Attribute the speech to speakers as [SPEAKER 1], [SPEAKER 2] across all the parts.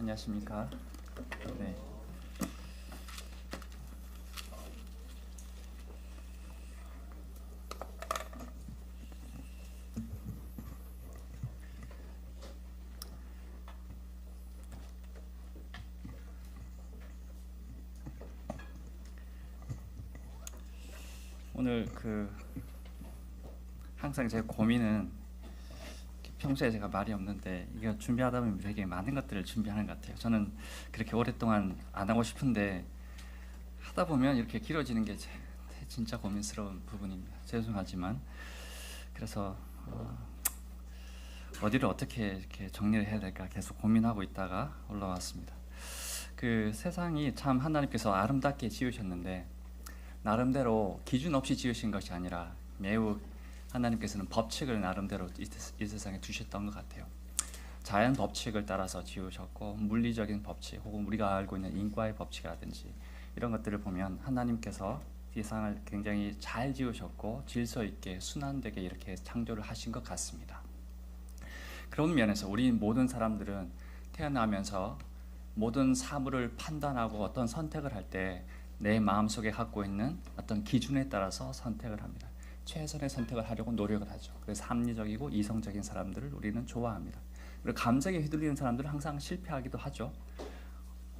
[SPEAKER 1] 안녕하십니까? 네. 오늘 항상 제 고민은 평소에 제가 말이 없는데 이거 준비하다 보면 되게 많은 것들을 준비하는 것 같아요. 저는 그렇게 오랫동안 안 하고 싶은데 하다 보면 이렇게 길어지는 게 진짜 고민스러운 부분입니다. 죄송하지만 그래서 어디를 어떻게 이렇게 정리를 해야 될까 계속 고민하고 있다가 올라왔습니다. 세상이 참 하나님께서 아름답게 지으셨는데 나름대로 기준 없이 지으신 것이 아니라 매우 하나님께서는 법칙을 나름대로 이 세상에 두셨던 것 같아요. 자연 법칙을 따라서 지으셨고 물리적인 법칙 혹은 우리가 알고 있는 인과의 법칙이라든지 이런 것들을 보면 하나님께서 세상을 굉장히 잘 지으셨고 질서 있게 순환되게 이렇게 창조를 하신 것 같습니다. 그런 면에서 우리 모든 사람들은 태어나면서 모든 사물을 판단하고 어떤 선택을 할 때 내 마음속에 갖고 있는 어떤 기준에 따라서 선택을 합니다. 최선의 선택을 하려고 노력을 하죠. 그래서 합리적이고 이성적인 사람들을 우리는 좋아합니다. 그리고 감정에 휘둘리는 사람들은 항상 실패하기도 하죠.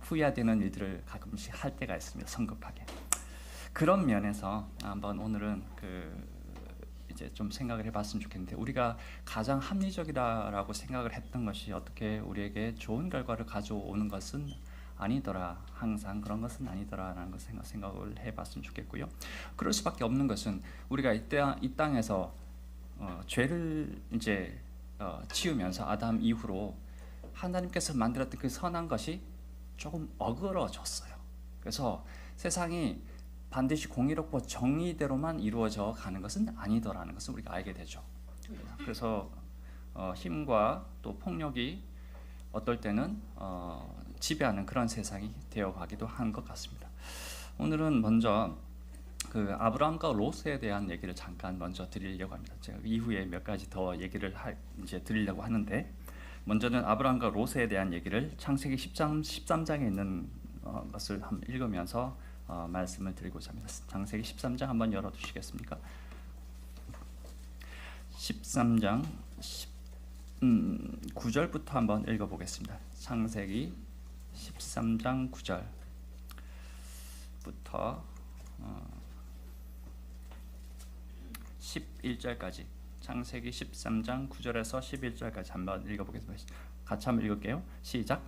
[SPEAKER 1] 후회되는 일들을 가끔씩 할 때가 있습니다. 성급하게. 그런 면에서 한번 오늘은 이제 좀 생각을 해봤으면 좋겠는데, 우리가 가장 합리적이다라고 생각을 했던 것이 어떻게 우리에게 좋은 결과를 가져오는 것은 아니더라. 항상 그런 것은 아니더라라는 것 생각을 해봤으면 좋겠고요. 그럴 수밖에 없는 것은 우리가 이 땅에서 죄를 이제 지으면서 아담 이후로 하나님께서 만들었던 그 선한 것이 조금 어그러졌어요. 그래서 세상이 반드시 공의롭고 정의대로만 이루어져 가는 것은 아니더라는 것을 우리가 알게 되죠. 그래서 힘과 또 폭력이 어떨 때는 지배하는 그런 세상이 되어가기도 한 것 같습니다. 오늘은 먼저 아브라함과 롯에 대한 얘기를 잠깐 먼저 드리려고 합니다. 제가 이후에 몇 가지 더 얘기를 이제 드리려고 하는데, 먼저는 아브라함과 롯에 대한 얘기를 창세기 13장에 있는 것을 한번 읽으면서 말씀을 드리고자 합니다. 창세기 13장 한번 열어두시겠습니까? 13장 9절부터 한번 읽어보겠습니다. 창세기 13장 9절부터 11절까지, 창세기 13장 9절에서 11절까지 한번 읽어보겠습니다. 같이 한번 읽을게요. 시작.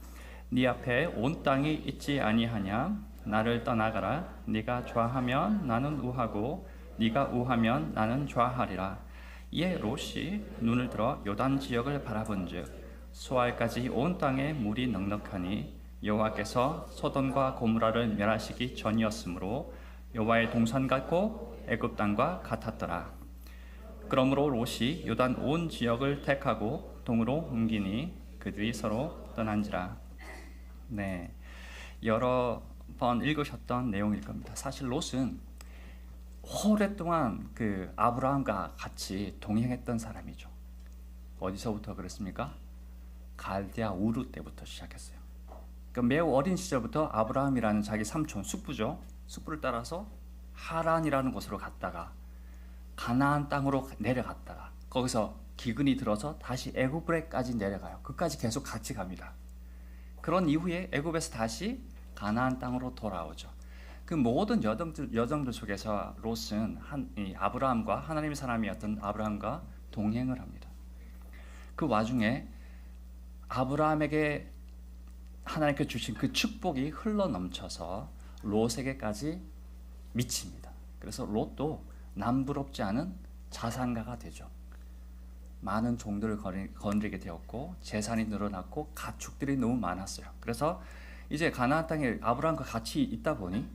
[SPEAKER 1] 네 앞에 온 땅이 있지 아니하냐? 나를 떠나가라. 네가 좌하면 나는 우하고 네가 우하면 나는 좌하리라. 이에 롯이 눈을 들어 요단 지역을 바라본즉 소알까지 온 땅에 물이 넉넉하니 여호와께서 소돔과 고모라를 멸하시기 전이었으므로 여호와의 동산 같고 애굽 땅과 같았더라. 그러므로 롯이 요단 온 지역을 택하고 동으로 옮기니 그들이 서로 떠난지라. 네, 여러 번 읽으셨던 내용일 겁니다. 사실 롯은 오랫동안 아브라함과 같이 동행했던 사람이죠. 어디서부터 그랬습니까? 갈대아 우르 때부터 시작했어요. 매우 어린 시절부터 아브라함이라는 자기 삼촌, 숙부죠. 숙부를 따라서 하란이라는 곳으로 갔다가 가나안 땅으로 내려갔다가 거기서 기근이 들어서 다시 애굽에까지 내려가요. 그까지 계속 같이 갑니다. 그런 이후에 애굽에서 다시 가나안 땅으로 돌아오죠. 그 모든 여정들 속에서 롯은 아브라함과 하나님의 사람이었던 아브라함과 동행을 합니다. 그 와중에 아브라함에게 하나님께 주신 그 축복이 흘러넘쳐서 롯에게까지 미칩니다. 그래서 롯도 남부럽지 않은 자산가가 되죠. 많은 종들을 거느리게 되었고 재산이 늘어났고 가축들이 너무 많았어요. 그래서 이제 가나안 땅에 아브라함과 같이 있다 보니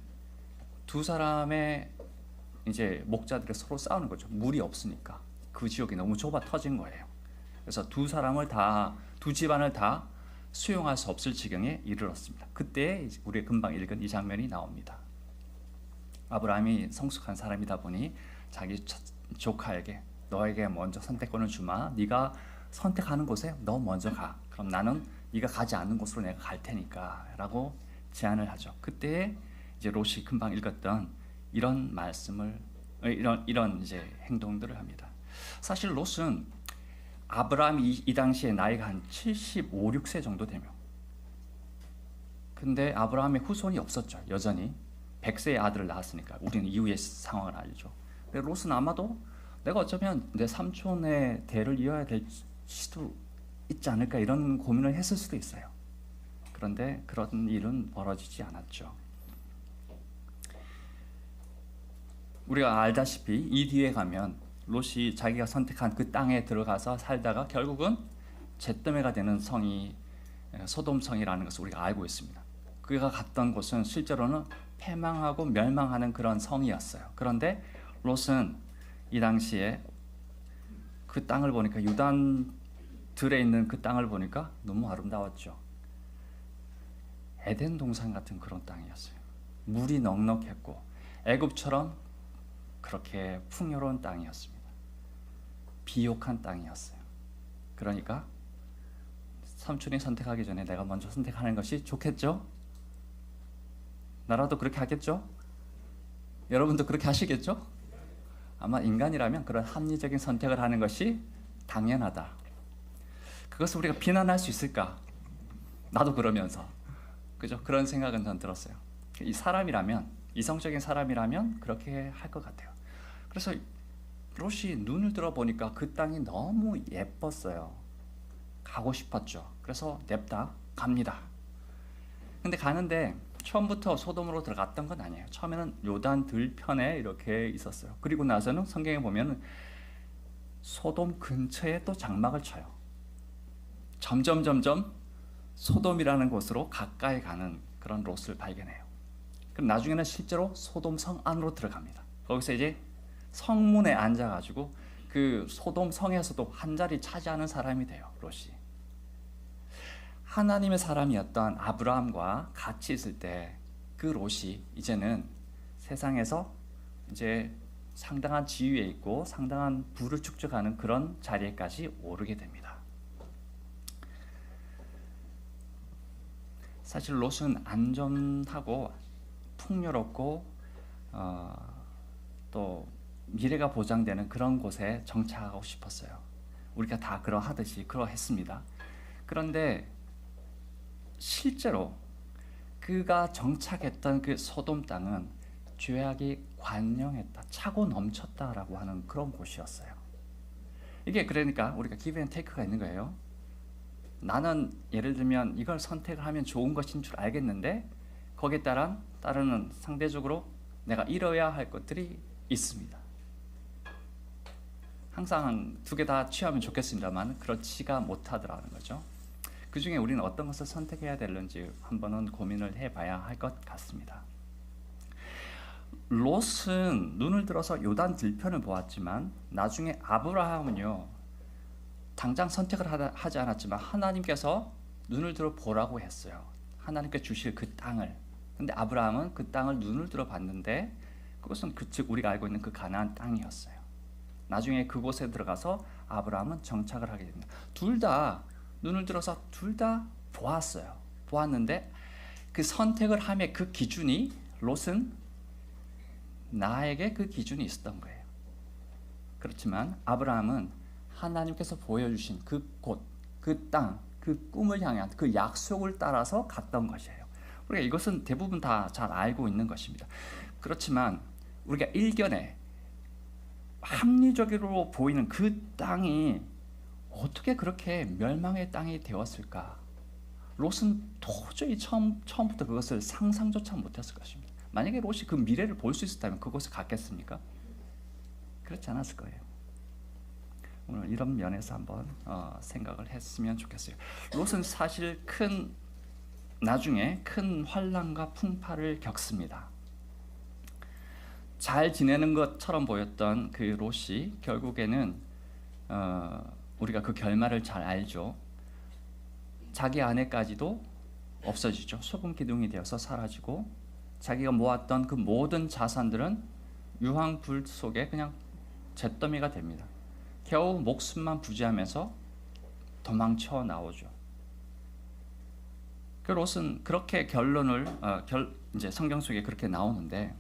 [SPEAKER 1] 두 사람의 이제 목자들이 서로 싸우는 거죠. 물이 없으니까 그 지역이 너무 좁아 터진 거예요. 그래서 두 집안을 다 수용할 수 없을 지경에 이르렀습니다. 그때 우리 금방 읽은 이 장면이 나옵니다. 아브라함이 성숙한 사람이다 보니 자기 조카에게 너에게 먼저 선택권을 주마. 네가 선택하는 곳에 너 먼저 가. 그럼 나는 네가 가지 않는 곳으로 내가 갈 테니까라고 제안을 하죠. 그때 이제 롯이 금방 읽었던 이런 말씀을 이런 이제 행동들을 합니다. 사실 롯은 아브라함이 이 당시에 나이가 한 75, 6세 정도 되며, 근데 아브라함의 후손이 없었죠. 여전히 100세의 아들을 낳았으니까. 우리는 이후의 상황을 알죠. 근데 롯은 아마도 내가 어쩌면 내 삼촌의 대를 이어야 될 수도 있지 않을까 이런 고민을 했을 수도 있어요. 그런데 그런 일은 벌어지지 않았죠. 우리가 알다시피 이 뒤에 가면 롯이 자기가 선택한 그 땅에 들어가서 살다가 결국은 잿더미가 되는 성이 소돔성이라는 것을 우리가 알고 있습니다. 그가 갔던 곳은 실제로는 패망하고 멸망하는 그런 성이었어요. 그런데 롯은 이 당시에 그 땅을 보니까, 유단 들에 있는 그 땅을 보니까 너무 아름다웠죠. 에덴 동산 같은 그런 땅이었어요. 물이 넉넉했고 애굽처럼 그렇게 풍요로운 땅이었습니다. 비옥한 땅이었어요. 그러니까 삼촌이 선택하기 전에 내가 먼저 선택하는 것이 좋겠죠? 나라도 그렇게 하겠죠? 여러분도 그렇게 하시겠죠? 아마 인간이라면 그런 합리적인 선택을 하는 것이 당연하다. 그것을 우리가 비난할 수 있을까? 나도 그러면서, 그죠? 그런 생각은 전 들었어요. 이 사람이라면, 이성적인 사람이라면 그렇게 할 것 같아요. 그래서 롯이 눈을 들어 보니까 그 땅이 너무 예뻤어요. 가고 싶었죠. 그래서 냅다 갑니다. 근데 가는데 처음부터 소돔으로 들어갔던 건 아니에요. 처음에는 요단 들편에 이렇게 있었어요. 그리고 나서는 성경에 보면 소돔 근처에 또 장막을 쳐요. 점점 소돔이라는 곳으로 가까이 가는 그런 롯을 발견해요. 그럼 나중에는 실제로 소돔 성 안으로 들어갑니다. 거기서 이제 성문에 앉아가지고 그 소돔 성에서도 한 자리 차지하는 사람이 돼요. 롯이. 하나님의 사람이었던 아브라함과 같이 있을 때 그 롯이 이제는 세상에서 이제 상당한 지위에 있고 상당한 부를 축적하는 그런 자리에까지 오르게 됩니다. 사실 롯은 안전하고 풍요롭고 또 미래가 보장되는 그런 곳에 정착하고 싶었어요. 우리가 다 그러하듯이 그러했습니다. 그런데 실제로 그가 정착했던 그 소돔 땅은 죄악이 관영했다, 차고 넘쳤다라고 하는 그런 곳이었어요. 이게 그러니까 우리가 기브 앤 테이크가 있는 거예요. 나는 예를 들면 이걸 선택을 하면 좋은 것인 줄 알겠는데 거기에 따르는 상대적으로 내가 잃어야 할 것들이 있습니다. 항상 두 개 다 취하면 좋겠습니다만 그렇지가 못하더라는 거죠. 그 중에 우리는 어떤 것을 선택해야 되는지 한번은 고민을 해봐야 할 것 같습니다. 롯은 눈을 들어서 요단 들편을 보았지만 나중에 아브라함은요, 당장 선택을 하지 않았지만 하나님께서 눈을 들어 보라고 했어요. 하나님께 주실 그 땅을. 근데 아브라함은 그 땅을 눈을 들어 봤는데 그것은 즉 우리가 알고 있는 그 가나안 땅이었어요. 나중에 그곳에 들어가서 아브라함은 정착을 하게 됩니다. 둘 다 눈을 들어서 둘 다 보았어요. 보았는데 그 선택을 함의 그 기준이, 롯은 나에게 그 기준이 있었던 거예요. 그렇지만 아브라함은 하나님께서 보여주신 그 곳, 그 땅, 그 꿈을 향한 그 약속을 따라서 갔던 것이에요. 우리가 이것은 대부분 다 잘 알고 있는 것입니다. 그렇지만 우리가 일견에 합리적으로 보이는 그 땅이 어떻게 그렇게 멸망의 땅이 되었을까? 롯은 도저히 처음부터 그것을 상상조차 못했을 것입니다. 만약에 롯이 그 미래를 볼 수 있었다면 그곳에 갔겠습니까? 그렇지 않았을 거예요. 오늘 이런 면에서 한번 생각을 했으면 좋겠어요. 롯은 사실 나중에 큰 환난과 풍파를 겪습니다. 잘 지내는 것처럼 보였던 그 롯이 결국에는 우리가 그 결말을 잘 알죠. 자기 아내까지도 없어지죠. 소금 기둥이 되어서 사라지고 자기가 모았던 그 모든 자산들은 유황불 속에 그냥 잿더미가 됩니다. 겨우 목숨만 부지하면서 도망쳐 나오죠. 그 롯은 그렇게 결론을 이제 성경 속에 그렇게 나오는데,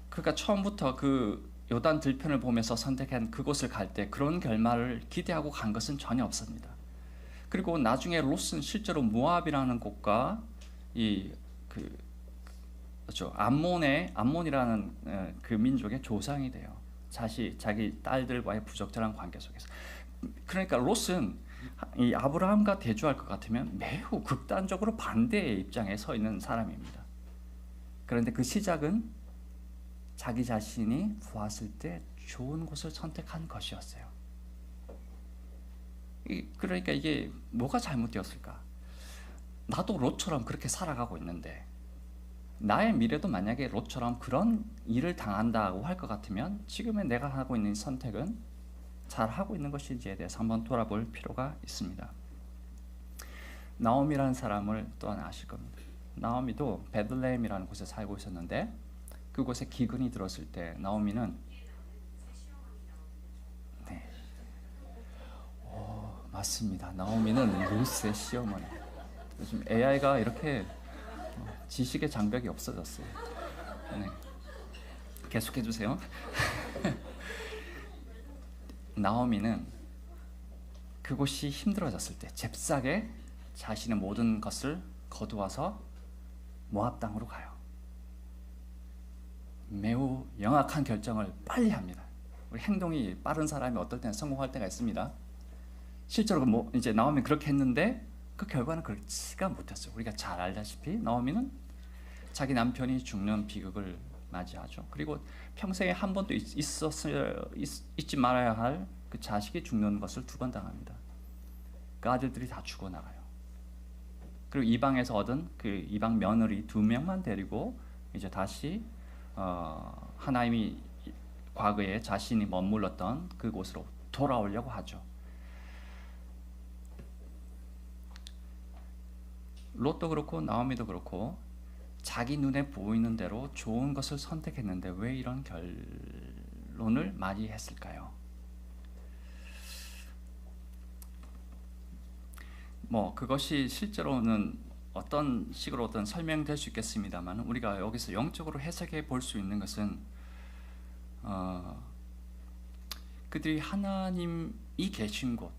[SPEAKER 1] 그러니까 처음부터 그 요단 들편을 보면서 선택한 그곳을 갈 때 그런 결말을 기대하고 간 것은 전혀 없습니다. 그리고 나중에 롯은 실제로 모압이라는 곳과 이그 그렇죠, 암몬이라는 그 민족의 조상이 돼요. 자기 딸들과의 부적절한 관계 속에서. 그러니까 롯은 이 아브라함과 대조할 것 같으면 매우 극단적으로 반대의 입장에 서 있는 사람입니다. 그런데 그 시작은 자기 자신이 보았을 때 좋은 곳을 선택한 것이었어요. 그러니까 이게 뭐가 잘못되었을까? 나도 롯처럼 그렇게 살아가고 있는데, 나의 미래도 만약에 롯처럼 그런 일을 당한다고 할 것 같으면 지금의 내가 하고 있는 선택은 잘 하고 있는 것인지에 대해서 한번 돌아볼 필요가 있습니다. 나오미라는 사람을 또한 아실 겁니다. 나오미도 베들레헴이라는 곳에 살고 있었는데, 그곳에 기근이 들었을 때 나오미는 맞습니다. 나오미는 룻의 시어머니. 요즘 AI가 이렇게 지식의 장벽이 없어졌어요. 네. 계속해 주세요. 나오미는 그곳이 힘들어졌을 때 잽싸게 자신의 모든 것을 거두어서 모압 땅으로 가요. 매우 영악한 결정을 빨리 합니다. 우리 행동이 빠른 사람이 어떨 때는 성공할 때가 있습니다. 실제로 이제 나오미 그렇게 했는데 그 결과는 그렇지가 못했어요. 우리가 잘 알다시피 나오미는 자기 남편이 죽는 비극을 맞이하죠. 그리고 평생에 한 번도 잊지 말아야 할 그 자식이 죽는 것을 2번 당합니다. 그 아들들이 다 죽어나가요. 그리고 이방에서 얻은 그 이방 며느리 2명만 데리고 이제 다시 하나님이 과거에 자신이 머물렀던 그곳으로 돌아오려고 하죠. 롯도 그렇고 나오미도 그렇고 자기 눈에 보이는 대로 좋은 것을 선택했는데 왜 이런 결론을 맞이했을까요? 그것이 실제로는 어떤 식으로든 설명될 수 있겠습니다만, 우리가 여기서 영적으로 해석해 볼 수 있는 것은 그들이 하나님이 계신 곳,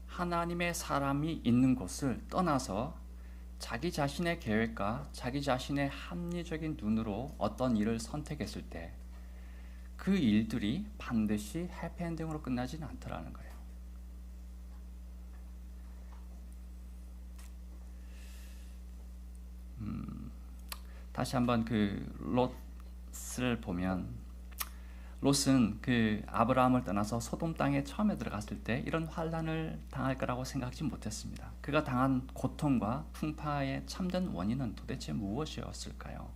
[SPEAKER 1] 하나님의 사람이 있는 곳을 떠나서 자기 자신의 계획과 자기 자신의 합리적인 눈으로 어떤 일을 선택했을 때 그 일들이 반드시 해피엔딩으로 끝나지는 않더라는 거예요. 다시 한번 그 롯을 보면, 롯은 그 아브라함을 떠나서 소돔 땅에 처음에 들어갔을 때 이런 환난을 당할 거라고 생각하지 못했습니다. 그가 당한 고통과 풍파의 참된 원인은 도대체 무엇이었을까요?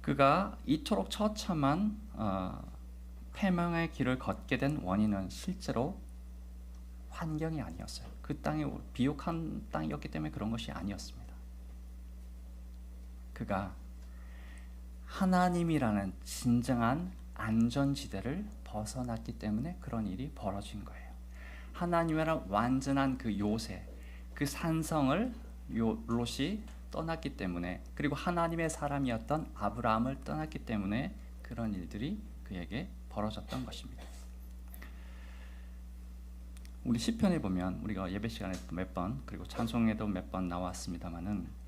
[SPEAKER 1] 그가 이토록 처참한 패망의 길을 걷게 된 원인은 실제로 환경이 아니었어요. 그 땅이 비옥한 땅이었기 때문에 그런 것이 아니었습니다. 그가 하나님이라는 진정한 안전지대를 벗어났기 때문에 그런 일이 벌어진 거예요. 하나님이란 완전한 그 요새, 그 산성을 롯이 떠났기 때문에, 그리고 하나님의 사람이었던 아브라함을 떠났기 때문에 그런 일들이 그에게 벌어졌던 것입니다. 우리 시편에 보면, 우리가 예배 시간에 몇 번, 그리고 찬송에도 몇 번 나왔습니다마는,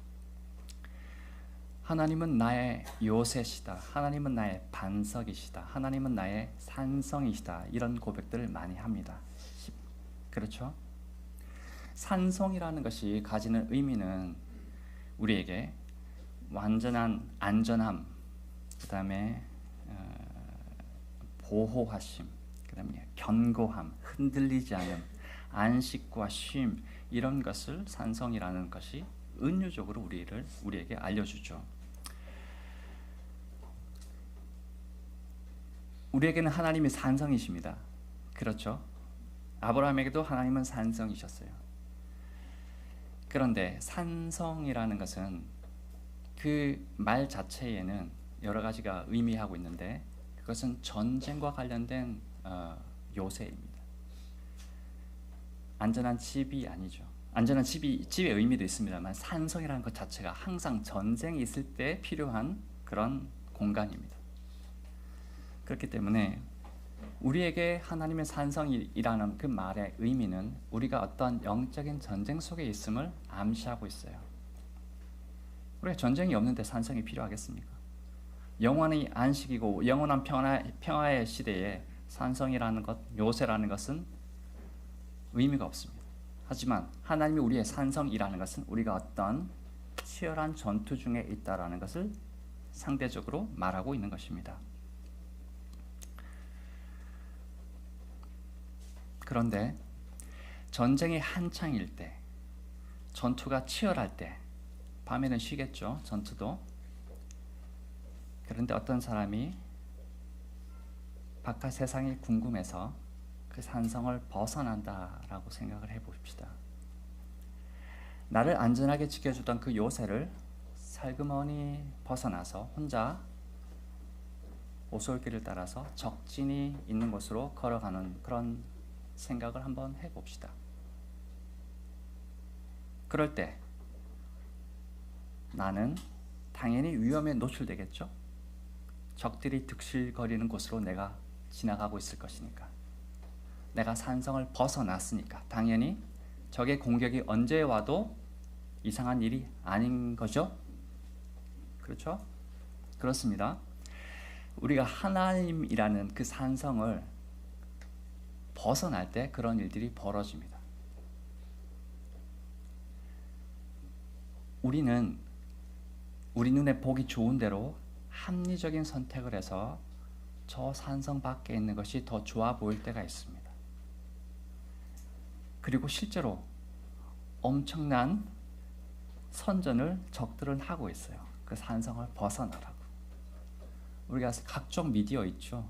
[SPEAKER 1] 하나님은 나의 요새시다, 하나님은 나의 반석이시다, 하나님은 나의 산성이시다, 이런 고백들을 많이 합니다. 그렇죠? 산성이라는 것이 가지는 의미는 우리에게 완전한 안전함, 그 다음에 보호하심, 그 다음에 견고함, 흔들리지 않음, 안식과 쉼, 이런 것을 산성이라는 것이 은유적으로 우리에게 알려주죠. 우리에게는 하나님이 산성이십니다. 그렇죠? 아브라함에게도 하나님은 산성이셨어요. 그런데 산성이라는 것은 그 말 자체에는 여러 가지가 의미하고 있는데, 그것은 전쟁과 관련된 요새입니다. 안전한 집이 아니죠. 안전한 집의 의미도 있습니다만 산성이라는 것 자체가 항상 전쟁이 있을 때 필요한 그런 공간입니다. 그렇기 때문에 우리에게 하나님의 산성이라는 그 말의 의미는 우리가 어떤 영적인 전쟁 속에 있음을 암시하고 있어요. 우리가 전쟁이 없는데 산성이 필요하겠습니까? 영원히 안식이고 영원한 평화의 시대에 산성이라는 것, 요새라는 것은 의미가 없습니다. 하지만 하나님이 우리의 산성이라는 것은 우리가 어떤 치열한 전투 중에 있다라는 것을 상대적으로 말하고 있는 것입니다. 그런데 전쟁이 한창일 때, 전투가 치열할 때, 밤에는 쉬겠죠, 전투도. 그런데 어떤 사람이 바깥 세상이 궁금해서 그 산성을 벗어난다라고 생각을 해봅시다. 나를 안전하게 지켜주던 그 요새를 살그머니 벗어나서 혼자 오솔길을 따라서 적진이 있는 곳으로 걸어가는 그런 생각을 한번 해봅시다. 그럴 때 나는 당연히 위험에 노출되겠죠. 적들이 득실거리는 곳으로 내가 지나가고 있을 것이니까. 내가 산성을 벗어났으니까 당연히 적의 공격이 언제 와도 이상한 일이 아닌 거죠. 그렇죠? 그렇습니다. 우리가 하나님이라는 그 산성을 벗어날 때 그런 일들이 벌어집니다. 우리는 우리 눈에 보기 좋은 대로 합리적인 선택을 해서 저 산성 밖에 있는 것이 더 좋아 보일 때가 있습니다. 그리고 실제로 엄청난 선전을 적들은 하고 있어요. 그 산성을 벗어나라고. 우리가 각종 미디어 있죠.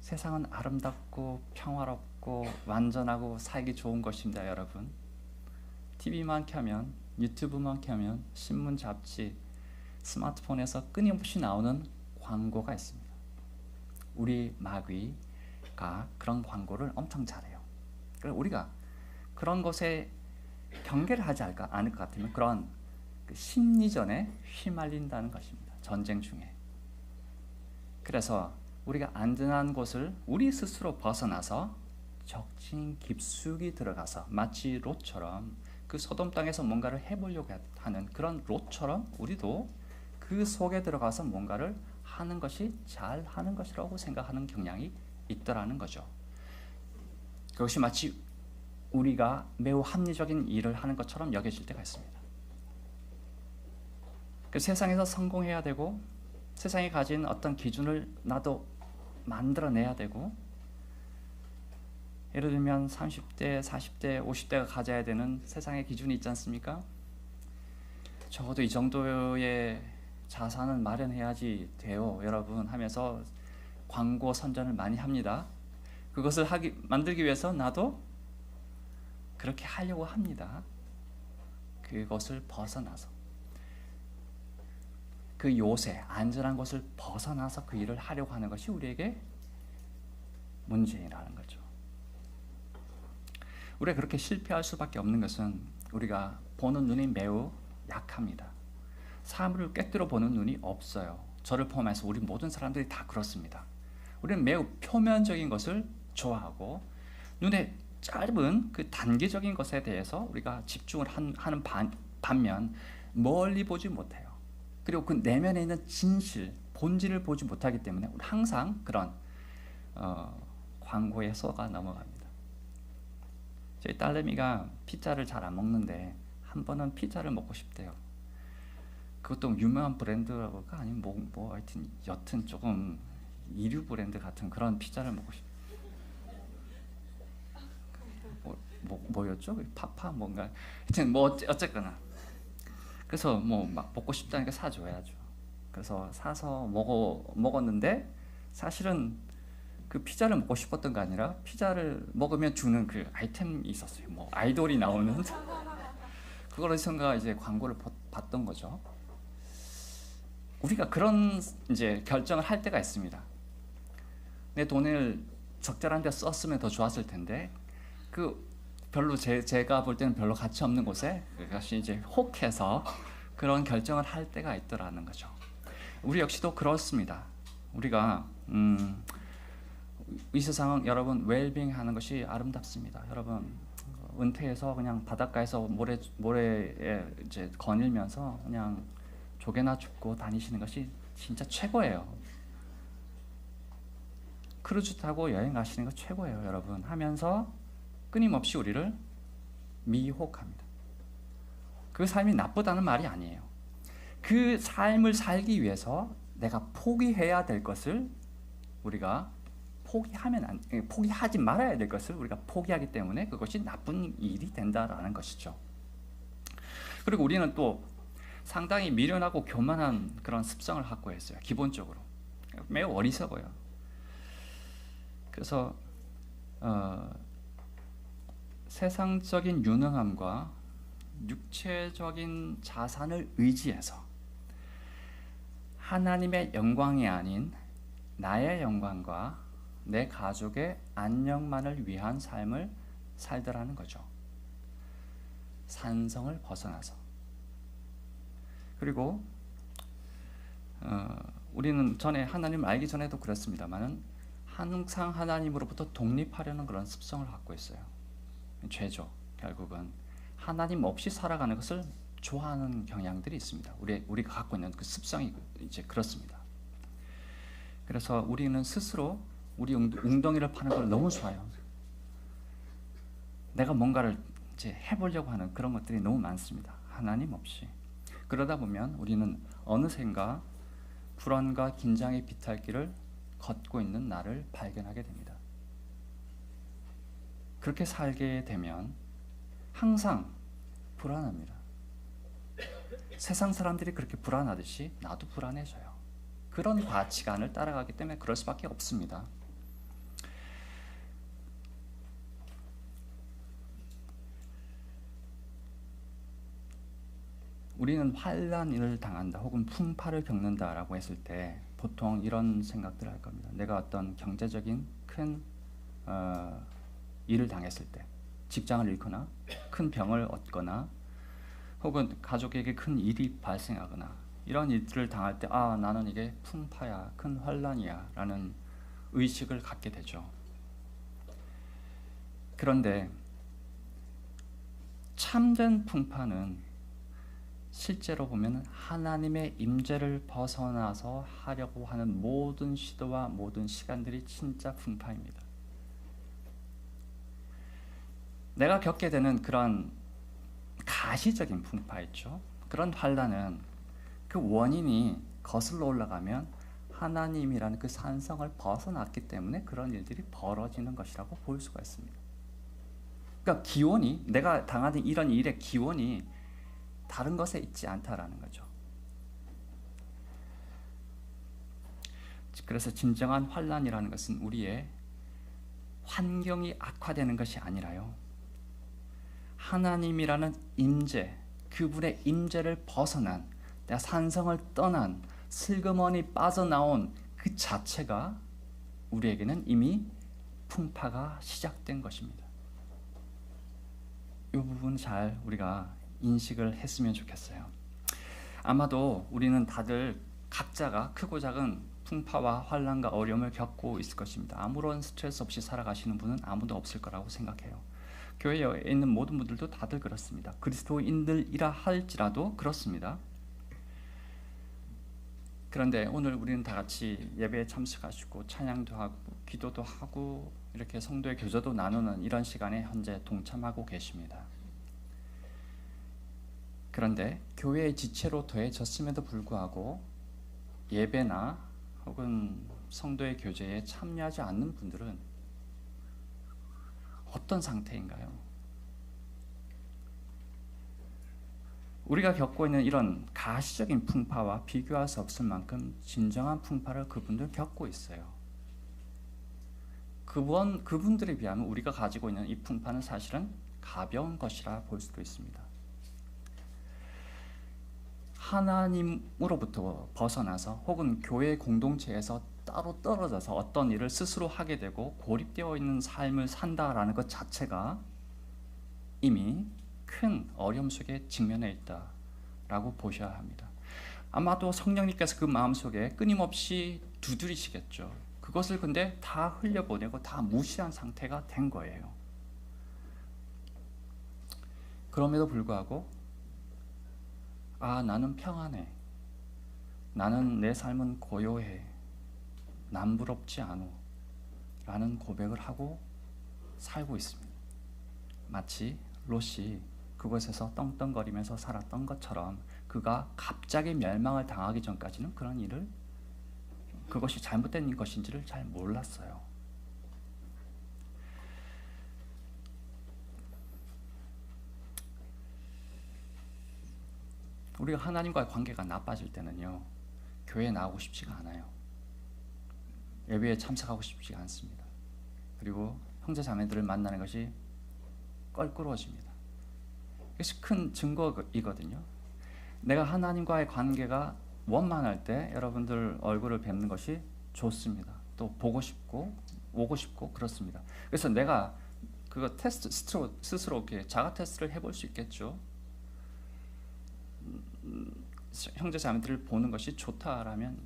[SPEAKER 1] 세상은 아름답고 평화롭고 완전하고 살기 좋은 것입니다, 여러분. TV만 켜면, 유튜브만 켜면, 신문, 잡지, 스마트폰에서 끊임없이 나오는 광고가 있습니다. 우리 마귀가 그런 광고를 엄청 잘해요. 그래서 우리가 그런 것에 경계를 하지 않을 것 같으면 그런 그 심리전에 휘말린다는 것입니다. 전쟁 중에. 그래서 우리가 안전한 곳을 우리 스스로 벗어나서 적진 깊숙이 들어가서 마치 롯처럼 그 소돔 땅에서 뭔가를 해보려고 하는 그런 롯처럼 우리도 그 속에 들어가서 뭔가를 하는 것이 잘 하는 것이라고 생각하는 경향이 있더라는 거죠. 그것이 마치 우리가 매우 합리적인 일을 하는 것처럼 여겨질 때가 있습니다. 그 세상에서 성공해야 되고 세상이 가진 어떤 기준을 나도 만들어내야 되고, 예를 들면 30대, 40대, 50대가 가져야 되는 세상의 기준이 있지 않습니까? 적어도 이 정도의 자산을 마련해야지 돼요, 여러분 하면서 광고 선전을 많이 합니다. 그것을 만들기 위해서 나도 그렇게 하려고 합니다. 그것을 벗어나서 그 요새 안전한 것을 벗어나서 그 일을 하려고 하는 것이 우리에게 문제라는 거죠. 우리가 그렇게 실패할 수밖에 없는 것은 우리가 보는 눈이 매우 약합니다. 사물을 꿰뚫어 보는 눈이 없어요. 저를 포함해서 우리 모든 사람들이 다 그렇습니다. 우리는 매우 표면적인 것을 좋아하고 눈에 짧은 그 단기적인 것에 대해서 우리가 집중을 하는 반면 멀리 보지 못해요. 그리고 그 내면에 있는 진실, 본질을 보지 못하기 때문에 우리 항상 그런 광고에 속아 넘어갑니다. 저희 딸내미가 피자를 잘 안 먹는데 한 번은 피자를 먹고 싶대요. 그것도 유명한 브랜드가 아니면 뭐 하여튼 여튼 조금 이류 브랜드 같은 그런 피자를 먹고 싶. 뭐였죠? 파파 뭔가 하여튼 뭐 어쨌거나 그래서 뭐 막 먹고 싶다니까 사줘야죠. 그래서 사서 먹었는데 사실은 그 피자를 먹고 싶었던 게 아니라 피자를 먹으면 주는 그 아이템이 있었어요. 뭐 아이돌이 나오는 그거를 생각 이제 광고를 봤던 거죠. 우리가 그런 이제 결정을 할 때가 있습니다. 내 돈을 적절한 데 썼으면 더 좋았을 텐데 별로 제가 볼 때는 별로 가치 없는 곳에 그것이 이제 혹해서 그런 결정을 할 때가 있더라는 거죠. 우리 역시도 그렇습니다. 우리가 이 세상은 여러분 웰빙 하는 것이 아름답습니다. 여러분 은퇴해서 그냥 바닷가에서 모래에 이제 거닐면서 그냥 조개나 줍고 다니시는 것이 진짜 최고예요. 크루즈 타고 여행 가시는 거 최고예요, 여러분. 하면서 끊임없이 우리를 미혹합니다. 그 삶이 나쁘다는 말이 아니에요. 그 삶을 살기 위해서 내가 포기해야 될 것을 우리가 포기하지 말아야 될 것을 우리가 포기하기 때문에 그것이 나쁜 일이 된다라는 것이죠. 그리고 우리는 또 상당히 미련하고 교만한 그런 습성을 갖고 있어요. 기본적으로 매우 어리석어요. 그래서 세상적인 유능함과 육체적인 자산을 의지해서 하나님의 영광이 아닌 나의 영광과 내 가족의 안녕만을 위한 삶을 살더라는 거죠. 산성을 벗어나서. 그리고 우리는 전에 하나님을 알기 전에도 그렇습니다만은 항상 하나님으로부터 독립하려는 그런 습성을 갖고 있어요. 죄죠. 결국은 하나님 없이 살아가는 것을 좋아하는 경향들이 있습니다. 우리가 갖고 있는 그 습성이 이제 그렇습니다. 그래서 우리는 스스로 우리 웅덩이를 파는 걸 너무 좋아해요. 내가 뭔가를 이제 해보려고 하는 그런 것들이 너무 많습니다. 하나님 없이. 그러다 보면 우리는 어느샌가 불안과 긴장의 비탈길을 걷고 있는 나를 발견하게 됩니다. 그렇게 살게 되면 항상 불안합니다. 세상 사람들이 그렇게 불안하듯이 나도 불안해져요. 그런 가치관을 따라가기 때문에 그럴 수밖에 없습니다. 우리는 환난을 당한다 혹은 풍파를 겪는다라고 했을 때 보통 이런 생각들을 할 겁니다. 내가 어떤 경제적인 큰 일을 당했을 때, 직장을 잃거나 큰 병을 얻거나 혹은 가족에게 큰 일이 발생하거나 이런 일들을 당할 때 나는 이게 풍파야, 큰 환난이야 라는 의식을 갖게 되죠. 그런데 참된 풍파는 실제로 보면 하나님의 임재를 벗어나서 하려고 하는 모든 시도와 모든 시간들이 진짜 풍파입니다. 내가 겪게 되는 그런 가시적인 풍파 있죠. 그런 환난은 그 원인이 거슬러 올라가면 하나님이라는 그 산성을 벗어났기 때문에 그런 일들이 벌어지는 것이라고 볼 수가 있습니다. 그러니까 기원이, 내가 당하는 이런 일의 기원이 다른 것에 있지 않다라는 거죠. 그래서 진정한 환난이라는 것은 우리의 환경이 악화되는 것이 아니라요, 하나님이라는 임재, 그분의 임재를 벗어난, 내가 산성을 떠난, 슬그머니 빠져나온 그 자체가 우리에게는 이미 풍파가 시작된 것입니다. 이 부분 잘 우리가 인식을 했으면 좋겠어요. 아마도 우리는 다들 각자가 크고 작은 풍파와 환난과 어려움을 겪고 있을 것입니다. 아무런 스트레스 없이 살아가시는 분은 아무도 없을 거라고 생각해요. 교회에 있는 모든 분들도 다들 그렇습니다. 그리스도인들이라 할지라도 그렇습니다. 그런데 오늘 우리는 다 같이 예배에 참석하시고 찬양도 하고 기도도 하고 이렇게 성도의 교제도 나누는 이런 시간에 현재 동참하고 계십니다. 그런데 교회의 지체로 더해졌음에도 불구하고 예배나 혹은 성도의 교제에 참여하지 않는 분들은 어떤 상태인가요? 우리가 겪고 있는 이런 가시적인 풍파와 비교할 수 없을 만큼 진정한 풍파를 그분들 겪고 있어요. 그분들에 비하면 우리가 가지고 있는 이 풍파는 사실은 가벼운 것이라 볼 수도 있습니다. 하나님으로부터 벗어나서 혹은 교회 공동체에서 따로 떨어져서 어떤 일을 스스로 하게 되고 고립되어 있는 삶을 산다라는 것 자체가 이미 큰 어려움 속에 직면해 있다라고 보셔야 합니다. 아마도 성령님께서 그 마음속에 끊임없이 두드리시겠죠. 그것을 근데 다 흘려보내고 다 무시한 상태가 된 거예요. 그럼에도 불구하고 나는 평안해. 나는 내 삶은 고요해. 남부럽지 않어. 라는 고백을 하고 살고 있습니다. 마치 롯이 그곳에서 떵떵거리면서 살았던 것처럼 그가 갑자기 멸망을 당하기 전까지는 그런 일을 그것이 잘못된 것인지를 잘 몰랐어요. 우리가 하나님과의 관계가 나빠질 때는요, 교회에 나오고 싶지가 않아요. 예배에 참석하고 싶지가 않습니다. 그리고 형제 자매들을 만나는 것이 껄끄러워집니다. 이것이 큰 증거이거든요. 내가 하나님과의 관계가 원만할 때 여러분들 얼굴을 뵙는 것이 좋습니다. 또 보고 싶고 오고 싶고 그렇습니다. 그래서 내가 그거 테스트 스스로 이렇게 자가 테스트를 해볼 수 있겠죠. 형제 자매들을 보는 것이 좋다라면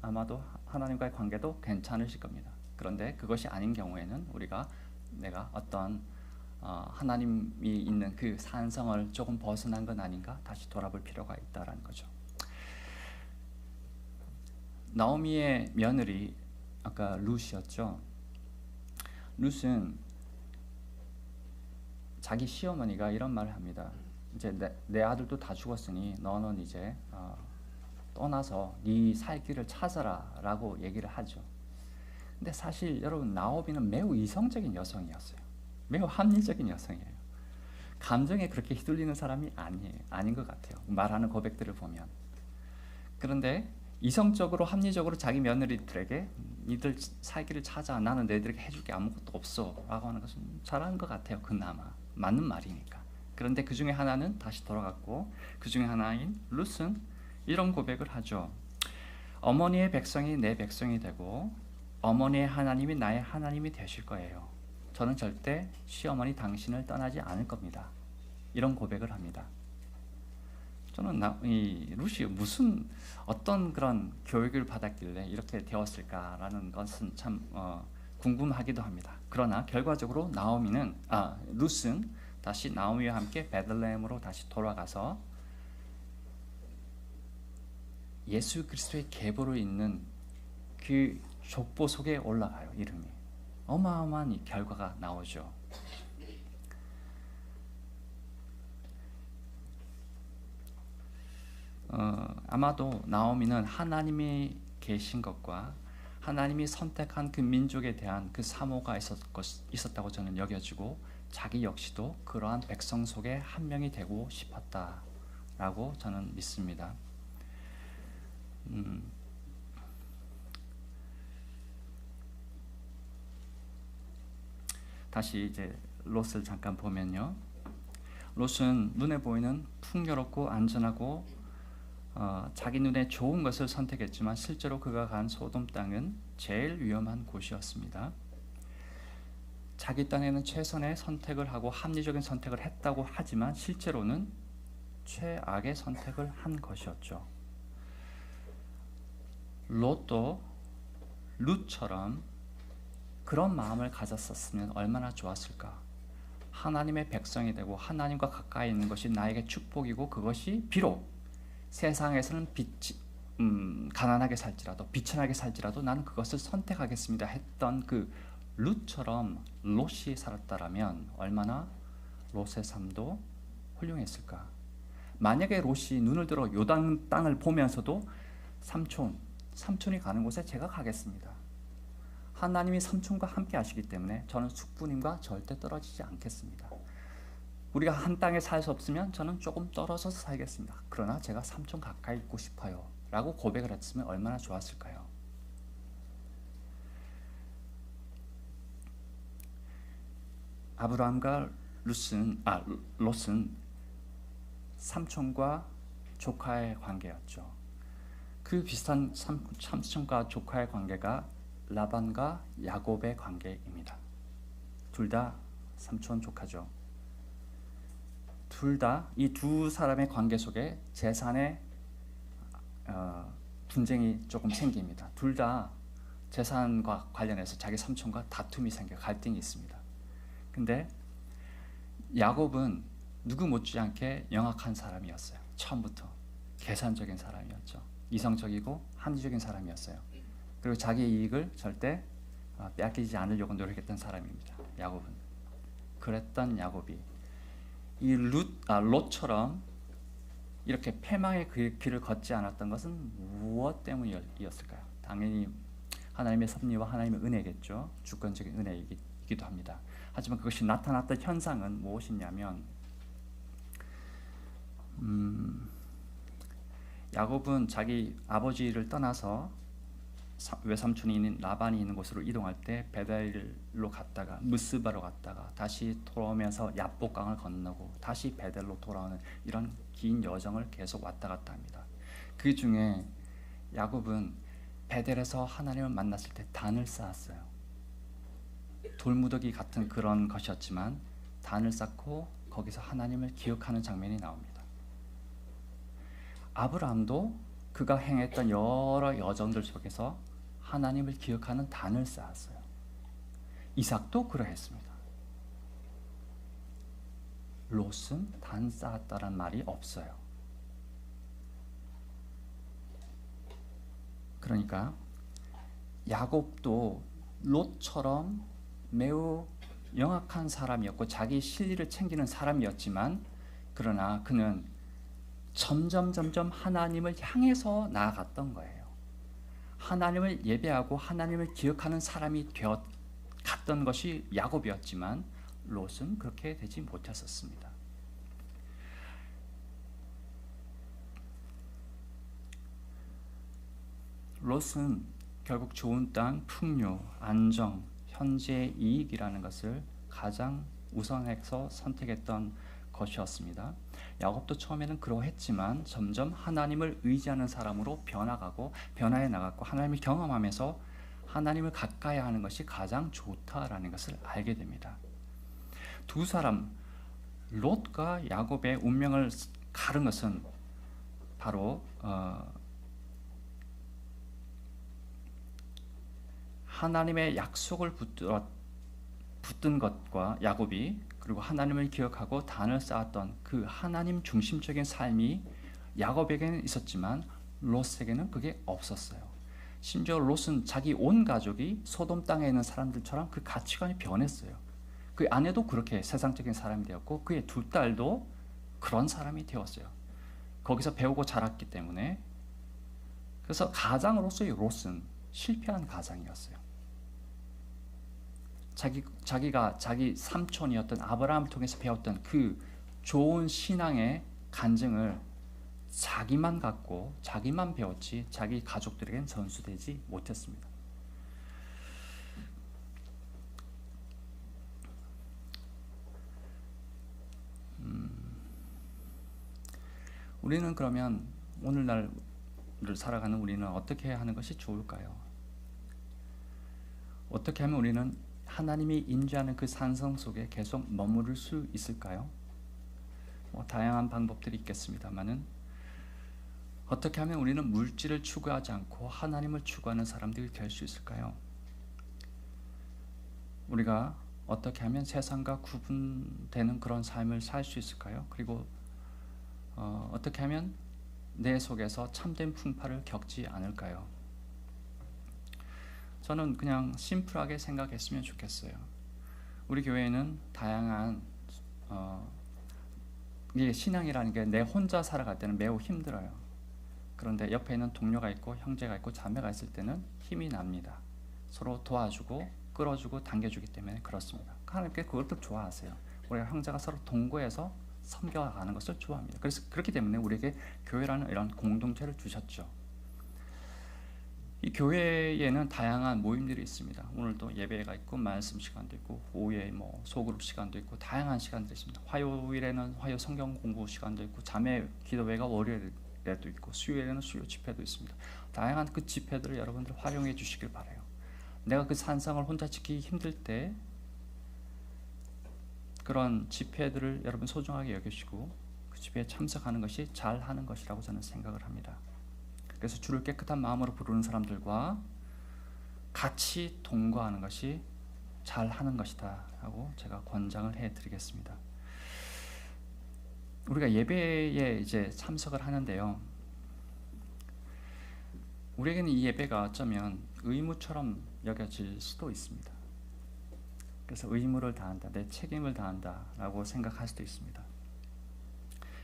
[SPEAKER 1] 아마도 하나님과의 관계도 괜찮으실 겁니다. 그런데 그것이 아닌 경우에는 내가 어떤 하나님이 있는 그 산성을 조금 벗어난 건 아닌가 다시 돌아볼 필요가 있다라는 거죠. 나오미의 며느리 아까 룻이었죠. 룻은 자기 시어머니가 이런 말을 합니다. 이제 내 아들도 다 죽었으니 너는 이제 떠나서 네 살 길을 찾아라라고 얘기를 하죠. 근데 사실 여러분 나오미는 매우 이성적인 여성이었어요. 매우 합리적인 여성이에요. 감정에 그렇게 휘둘리는 사람이 아닌 것 같아요. 말하는 고백들을 보면. 그런데 이성적으로 합리적으로 자기 며느리들에게 니들 살기를 찾아. 나는 너희들에게 해줄 게 아무것도 없어 라고 하는 것은 잘하는 것 같아요. 그나마 맞는 말이니까. 그런데 그 중에 하나는 다시 돌아갔고 그 중에 하나인 룻은 이런 고백을 하죠. 어머니의 백성이 내 백성이 되고 어머니의 하나님이 나의 하나님이 되실 거예요. 저는 절대 시어머니 당신을 떠나지 않을 겁니다. 이런 고백을 합니다. 저는 이 룻이 무슨 어떤 그런 교육을 받았길래 이렇게 되었을까라는 것은 참 궁금하기도 합니다. 그러나 결과적으로 룻은 다시 나오미와 함께 베들레헴으로 다시 돌아가서 예수 그리스도의 계보를 잇는 그 족보 속에 올라가요. 이름이 어마어마한 이 결과가 나오죠. 아마도 나오미는 하나님이 계신 것과 하나님이 선택한 그 민족에 대한 그 사모가 있었다고 저는 여겨지고 자기 역시도 그러한 백성 속에 한 명이 되고 싶었다라고 저는 믿습니다. 다시 이제 롯을 잠깐 보면요. 롯은 눈에 보이는 풍요롭고 안전하고 자기 눈에 좋은 것을 선택했지만 실제로 그가 간 소돔 땅은 제일 위험한 곳이었습니다. 자기 딴에는 최선의 선택을 하고 합리적인 선택을 했다고 하지만 실제로는 최악의 선택을 한 것이었죠. 롯도 룻처럼 그런 마음을 가졌었으면 얼마나 좋았을까. 하나님의 백성이 되고 하나님과 가까이 있는 것이 나에게 축복이고 그것이 비록 세상에서는 가난하게 살지라도 비천하게 살지라도 나는 그것을 선택하겠습니다 했던 그 룻처럼 롯이 살았다라면 얼마나 롯의 삶도 훌륭했을까. 만약에 롯이 눈을 들어 요단 땅을 보면서도 삼촌이 가는 곳에 제가 가겠습니다. 하나님이 삼촌과 함께 하시기 때문에 저는 숙부님과 절대 떨어지지 않겠습니다. 우리가 한 땅에 살 수 없으면 저는 조금 떨어져서 살겠습니다. 그러나 제가 삼촌 가까이 있고 싶어요 라고 고백을 했으면 얼마나 좋았을까요? 아브라함과 롯은 삼촌과 조카의 관계였죠. 그 비슷한 삼촌과 조카의 관계가 라반과 야곱의 관계입니다. 둘 다 삼촌 조카죠. 둘 다 이 두 사람의 관계 속에 재산의 분쟁이 조금 생깁니다. 둘 다 재산과 관련해서 자기 삼촌과 다툼이 생겨 갈등이 있습니다. 근데 야곱은 누구 못지않게 영악한 사람이었어요. 처음부터 계산적인 사람이었죠. 이성적이고 합리적인 사람이었어요. 그리고 자기 이익을 절대 빼앗기지 않으려고 노력했던 사람입니다. 야곱은. 그랬던 야곱이 이 롯처럼 이렇게 패망의 길을 걷지 않았던 것은 무엇 때문이었을까요? 당연히 하나님의 섭리와 하나님의 은혜겠죠. 주권적인 은혜이기도 합니다. 하지만 그것이 나타났던 현상은 무엇이냐면 야곱은 자기 아버지를 떠나서 외삼촌이 있는 라반이 있는 곳으로 이동할 때 베델로 갔다가 무스바로 갔다가 다시 돌아오면서 야복강을 건너고 다시 베델로 돌아오는 이런 긴 여정을 계속 왔다 갔다 합니다. 그 중에 야곱은 베델에서 하나님을 만났을 때 단을 쌓았어요. 돌무더기 같은 그런 것이었지만 단을 쌓고 거기서 하나님을 기억하는 장면이 나옵니다. 아브라함도 그가 행했던 여러 여정들 속에서 하나님을 기억하는 단을 쌓았어요. 이삭도 그러했습니다. 롯은 단 쌓았다는 말이 없어요. 그러니까 야곱도 롯처럼 매우 영악한 사람이었고 자기 실리를 챙기는 사람이었지만 그러나 그는 점점 하나님을 향해서 나아갔던 거예요. 하나님을 예배하고 하나님을 기억하는 사람이 갔던 것이 야곱이었지만 롯은 그렇게 되지 못했었습니다. 롯은 결국 좋은 땅, 풍요, 안정, 현재의 이익이라는 것을 가장 우선해서 선택했던 것이었습니다. 야곱도 처음에는 그러했지만 점점 하나님을 의지하는 사람으로 변화해 나갔고 하나님을 경험하면서 하나님을 가까이 하는 것이 가장 좋다라는 것을 알게 됩니다. 두 사람 롯과 야곱의 운명을 가른 것은 바로 하나님의 약속을 붙든 것과 야곱이 그리고 하나님을 기억하고 단을 쌓았던 그 하나님 중심적인 삶이 야곱에게는 있었지만 롯에게는 그게 없었어요. 심지어 롯은 자기 온 가족이 소돔 땅에 있는 사람들처럼 그 가치관이 변했어요. 그 아내도 그렇게 세상적인 사람이 되었고 그의 두 딸도 그런 사람이 되었어요. 거기서 배우고 자랐기 때문에. 그래서 가장으로서의 롯은 실패한 가장이었어요. 자기가 자기 삼촌이었던 아브라함을 통해서 배웠던 그 좋은 신앙의 간증을 자기만 갖고 자기만 배웠지 자기 가족들에겐 전수되지 못했습니다. 우리는 그러면 오늘날을 살아가는 우리는 어떻게 하는 것이 좋을까요? 어떻게 하면 우리는 하나님이 임재하는 그 산성 속에 계속 머무를 수 있을까요? 다양한 방법들이 있겠습니다만은 어떻게 하면 우리는 물질을 추구하지 않고 하나님을 추구하는 사람들이 될 수 있을까요? 우리가 어떻게 하면 세상과 구분되는 그런 삶을 살 수 있을까요? 그리고 어떻게 하면 내 속에서 참된 풍파를 겪지 않을까요? 저는 그냥 심플하게 생각했으면 좋겠어요. 우리 교회는 다양한 이게 신앙이라는 게 내 혼자 살아갈 때는 매우 힘들어요. 그런데 옆에 있는 동료가 있고 형제가 있고 자매가 있을 때는 힘이 납니다. 서로 도와주고 끌어주고 당겨주기 때문에 그렇습니다. 하나님께 그것도 좋아하세요. 우리가 형제가 서로 동거해서 섬겨가는 것을 좋아합니다. 그래서 그렇기 때문에 우리에게 교회라는 이런 공동체를 주셨죠. 이 교회에는 다양한 모임들이 있습니다. 오늘도 예배가 있고 말씀 시간도 있고 오후에 소그룹 시간도 있고 다양한 시간들이 있습니다. 화요일에는 화요 성경 공부 시간도 있고 자매 기도회가 월요일에 집회도 있고 수요일에는 수요 집회도 있습니다. 다양한 그 집회들을 여러분들 활용해 주시길 바라요. 내가 그 산상을 혼자 지키기 힘들 때 그런 집회들을 여러분 소중하게 여기시고 그 집회에 참석하는 것이 잘하는 것이라고 저는 생각을 합니다. 그래서 주를 깨끗한 마음으로 부르는 사람들과 같이 동거하는 것이 잘하는 것이다 라고 제가 권장을 해드리겠습니다. 우리가 예배에 이제 참석을 하는데요, 우리에게는 이 예배가 어쩌면 의무처럼 여겨질 수도 있습니다. 그래서 의무를 다한다, 내 책임을 다한다 라고 생각할 수도 있습니다.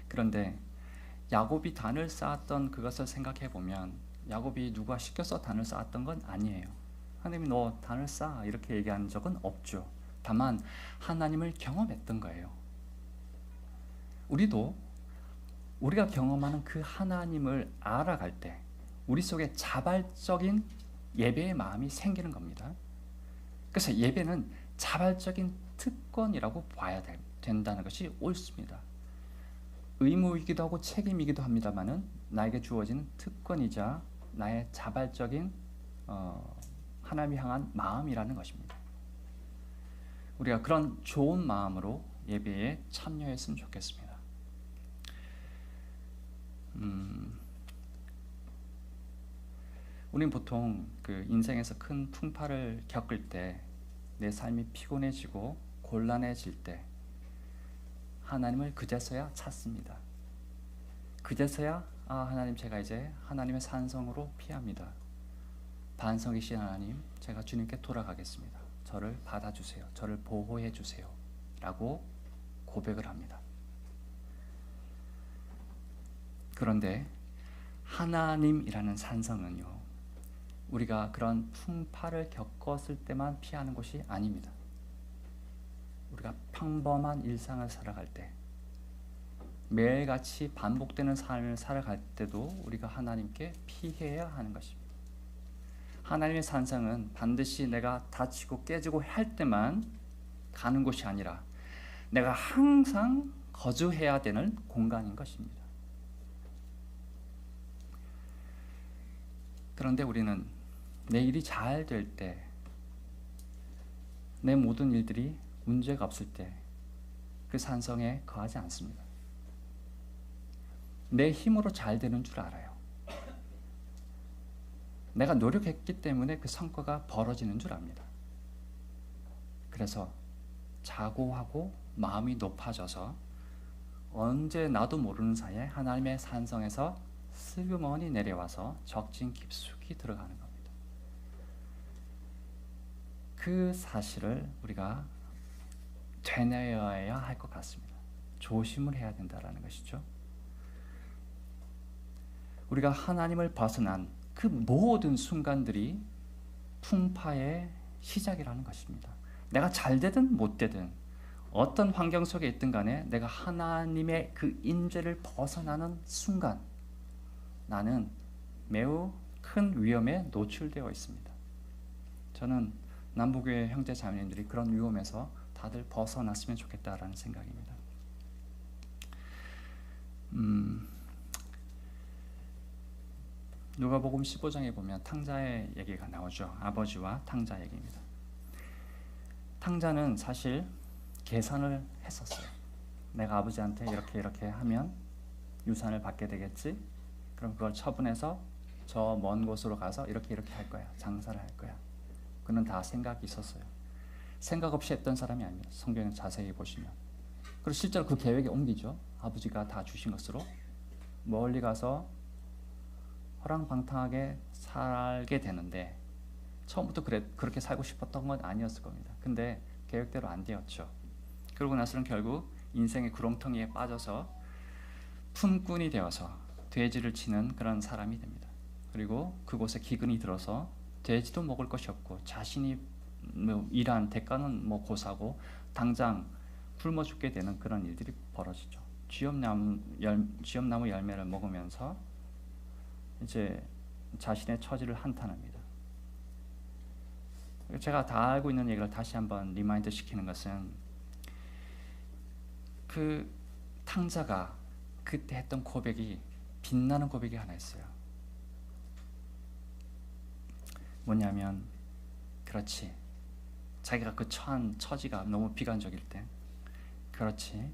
[SPEAKER 1] 그런데 야곱이 단을 쌓았던 그것을 생각해 보면 야곱이 누가 시켜서 단을 쌓았던 건 아니에요. 하나님이 너 단을 쌓아 이렇게 얘기한 적은 없죠. 다만 하나님을 경험했던 거예요. 우리도 우리가 경험하는 그 하나님을 알아갈 때 우리 속에 자발적인 예배의 마음이 생기는 겁니다. 그래서 예배는 자발적인 특권이라고 봐야 된다는 것이 옳습니다. 의무이기도 하고 책임이기도 합니다만은 나에게 주어지는 특권이자 나의 자발적인 하나님 향한 마음이라는 것입니다. 우리가 그런 좋은 마음으로 예배에 참여했으면 좋겠습니다. 우리는 보통 그 인생에서 큰 풍파를 겪을 때, 내 삶이 피곤해지고 곤란해질 때 하나님을 그제서야 찾습니다. 그제서야 하나님, 제가 이제 하나님의 산성으로 피합니다. 반석이신 하나님, 제가 주님께 돌아가겠습니다. 저를 받아주세요. 저를 보호해 주세요. 라고 고백을 합니다. 그런데 하나님이라는 산성은요, 우리가 그런 풍파를 겪었을 때만 피하는 것이 아닙니다. 우리가 평범한 일상을 살아갈 때, 매일같이 반복되는 삶을 살아갈 때도 우리가 하나님께 피해야 하는 것입니다. 하나님의 산성은 반드시 내가 다치고 깨지고 할 때만 가는 곳이 아니라 내가 항상 거주해야 되는 공간인 것입니다. 그런데 우리는 내 일이 잘 될 때, 내 모든 일들이 문제가 없을 때 그 산성에 거하지 않습니다. 내 힘으로 잘 되는 줄 알아요. 내가 노력했기 때문에 그 성과가 벌어지는 줄 압니다. 그래서 자고하고 마음이 높아져서 언제 나도 모르는 사이에 하나님의 산성에서 슬그머니 내려와서 적진 깊숙이 들어가는 겁니다. 그 사실을 우리가 되뇌어야 할 것 같습니다. 조심을 해야 된다는 것이죠. 우리가 하나님을 벗어난 그 모든 순간들이 풍파의 시작이라는 것입니다. 내가 잘 되든 못 되든 어떤 환경 속에 있든 간에 내가 하나님의 그 임재를 벗어나는 순간 나는 매우 큰 위험에 노출되어 있습니다. 저는 남부교회 형제 자매님들이 그런 위험에서 다들 벗어났으면 좋겠다라는 생각입니다. 누가복음 15장에 보면 탕자의 얘기가 나오죠. 아버지와 탕자 얘기입니다. 탕자는 사실 계산을 했었어요. 내가 아버지한테 이렇게 하면 유산을 받게 되겠지. 그럼 그걸 처분해서 저 먼 곳으로 가서 이렇게 할 거야. 장사를 할 거야. 그는 다 생각이 있었어요. 생각 없이 했던 사람이 아닙니다. 성경을 자세히 보시면. 그리고 실제로 그 계획에 옮기죠. 아버지가 다 주신 것으로 멀리 가서 허랑방탕하게 살게 되는데, 처음부터 그렇게 살고 싶었던 건 아니었을 겁니다. 근데 계획대로 안 되었죠. 그러고 나서는 결국 인생의 구렁텅이에 빠져서 품꾼이 되어서 돼지를 치는 그런 사람이 됩니다. 그리고 그곳에 기근이 들어서 돼지도 먹을 것이 없고 자신이 일한 대가는 고사고 당장 굶어 죽게 되는 그런 일들이 벌어지죠. 쥐엄나무 열매를 먹으면서 이제 자신의 처지를 한탄합니다. 제가 다 알고 있는 얘기를 다시 한번 리마인드 시키는 것은, 그 탕자가 그때 했던 고백이 빛나는 고백이 하나 있어요. 뭐냐면, 그렇지, 자기가 그 처한 처지가 너무 비관적일 때, 그렇지,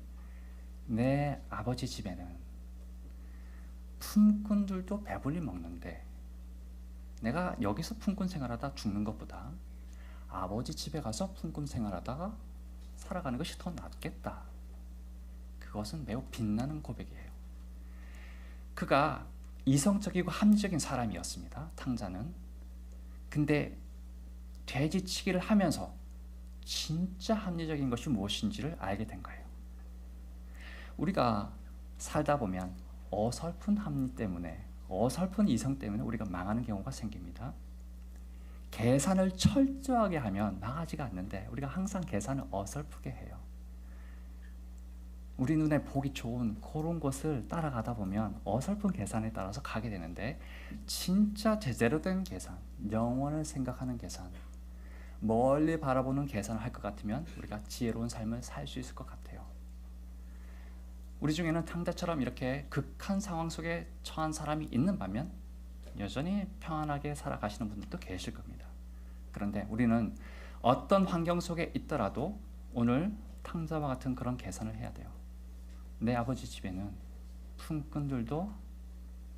[SPEAKER 1] 내 아버지 집에는 품꾼들도 배불리 먹는데 내가 여기서 품꾼 생활하다 죽는 것보다 아버지 집에 가서 품꾼 생활하다가 살아가는 것이 더 낫겠다. 그것은 매우 빛나는 고백이에요. 그가 이성적이고 합리적인 사람이었습니다. 탕자는. 근데 돼지치기를 하면서 진짜 합리적인 것이 무엇인지를 알게 된 거예요. 우리가 살다 보면 어설픈 합리 때문에, 어설픈 이성 때문에 우리가 망하는 경우가 생깁니다. 계산을 철저하게 하면 망하지가 않는데 우리가 항상 계산을 어설프게 해요. 우리 눈에 보기 좋은 그런 곳을 따라가다 보면 어설픈 계산에 따라서 가게 되는데, 진짜 제대로 된 계산, 영원을 생각하는 계산, 멀리 바라보는 계산을 할 것 같으면 우리가 지혜로운 삶을 살 수 있을 것 같아요. 우리 중에는 탕자처럼 이렇게 극한 상황 속에 처한 사람이 있는 반면 여전히 평안하게 살아가시는 분들도 계실 겁니다. 그런데 우리는 어떤 환경 속에 있더라도 오늘 탕자와 같은 그런 계산을 해야 돼요. 내 아버지 집에는 품꾼들도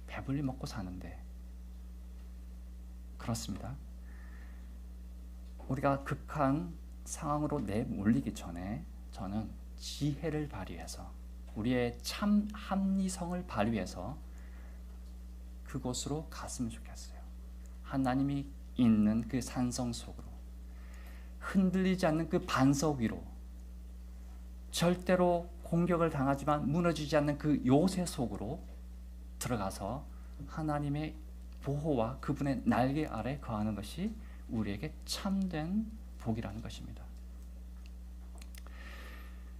[SPEAKER 1] 배불리 먹고 사는데, 그렇습니다. 우리가 극한 상황으로 내몰리기 전에 저는 지혜를 발휘해서, 우리의 참 합리성을 발휘해서 그곳으로 갔으면 좋겠어요. 하나님이 있는 그 산성 속으로, 흔들리지 않는 그 반석 위로, 절대로 공격을 당하지만 무너지지 않는 그 요새 속으로 들어가서 하나님의 보호와 그분의 날개 아래 거하는 것이 우리에게 참된 복이라는 것입니다.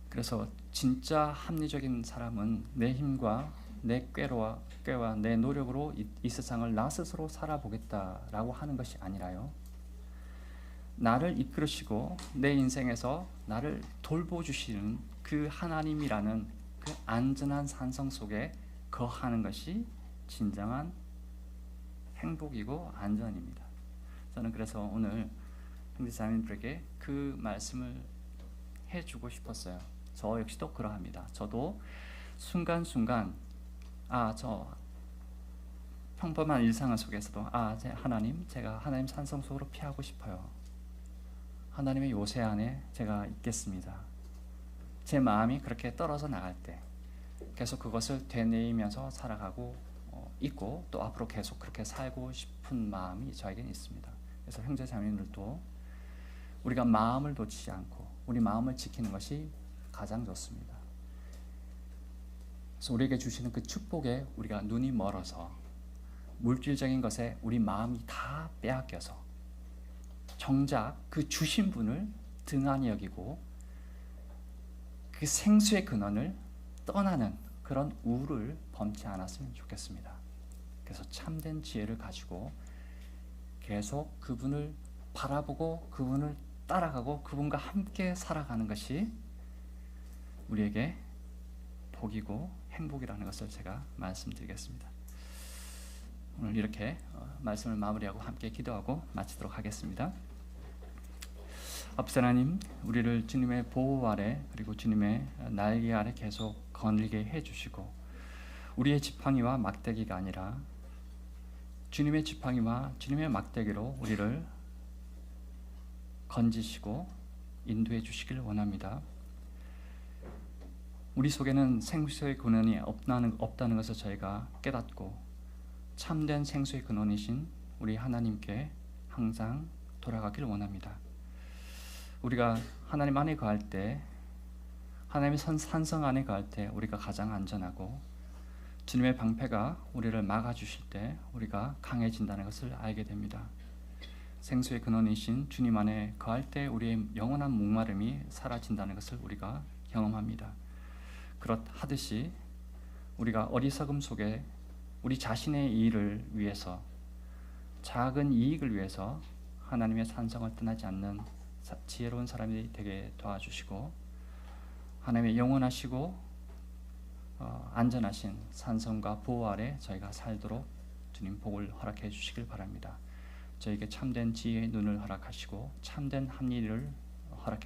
[SPEAKER 1] 그래서 진짜 합리적인 사람은 내 힘과 내 꾀와 내 노력으로 이 세상을 나 스스로 살아보겠다라고 하는 것이 아니라요, 나를 이끌으시고 내 인생에서 나를 돌보주시는 그 하나님이라는 그 안전한 산성 속에 거하는 것이 진정한 행복이고 안전입니다. 저는 그래서 오늘 형제자매님들에게 그 말씀을 해주고 싶었어요. 저 역시도 그러합니다. 저도 순간순간 저 평범한 일상 속에서도 하나님, 제가 하나님 산성 속으로 피하고 싶어요. 하나님의 요새 안에 제가 있겠습니다. 제 마음이 그렇게 떨어져 나갈 때 계속 그것을 되뇌이면서 살아가고 있고, 또 앞으로 계속 그렇게 살고 싶은 마음이 저에게는 있습니다. 그래서 형제자매님들도 우리가 마음을 놓치지 않고 우리 마음을 지키는 것이 가장 좋습니다. 그래서 우리에게 주시는 그 축복에 우리가 눈이 멀어서 물질적인 것에 우리 마음이 다 빼앗겨서 정작 그 주신 분을 등한히 여기고 그 생수의 근원을 떠나는 그런 우를 범치 않았으면 좋겠습니다. 그래서 참된 지혜를 가지고 계속 그분을 바라보고 그분을 따라가고 그분과 함께 살아가는 것이 우리에게 복이고 행복이라는 것을 제가 말씀드리겠습니다. 오늘 이렇게 말씀을 마무리하고 함께 기도하고 마치도록 하겠습니다. 아버지 하나님, 우리를 주님의 보호 아래 그리고 주님의 날개 아래 계속 거닐게 해주시고, 우리의 지팡이와 막대기가 아니라 주님의 지팡이와 주님의 막대기로 우리를 건지시고 인도해 주시길 원합니다. 우리 속에는 생수의 근원이 없다는 것을 저희가 깨닫고 참된 생수의 근원이신 우리 하나님께 항상 돌아가길 원합니다. 우리가 하나님 안에 거할 때, 하나님의 산성 안에 거할 때 우리가 가장 안전하고, 주님의 방패가 우리를 막아주실 때 우리가 강해진다는 것을 알게 됩니다. 생수의 근원이신 주님 안에 거할 때 우리의 영원한 목마름이 사라진다는 것을 우리가 경험합니다. 그렇하듯이 우리가 어리석음 속에 우리 자신의 일을 위해서, 작은 이익을 위해서 하나님의 산성을 떠나지 않는 지혜로운 사람이 되게 도와주시고, 하나님의 영원하시고 안전하신 산성과 보호 아래 저희가 살도록 주님 복을 허락해 주시길 바랍니다. 저에게 참된 지혜의 눈을 허락하시고 참된 합리를 허락해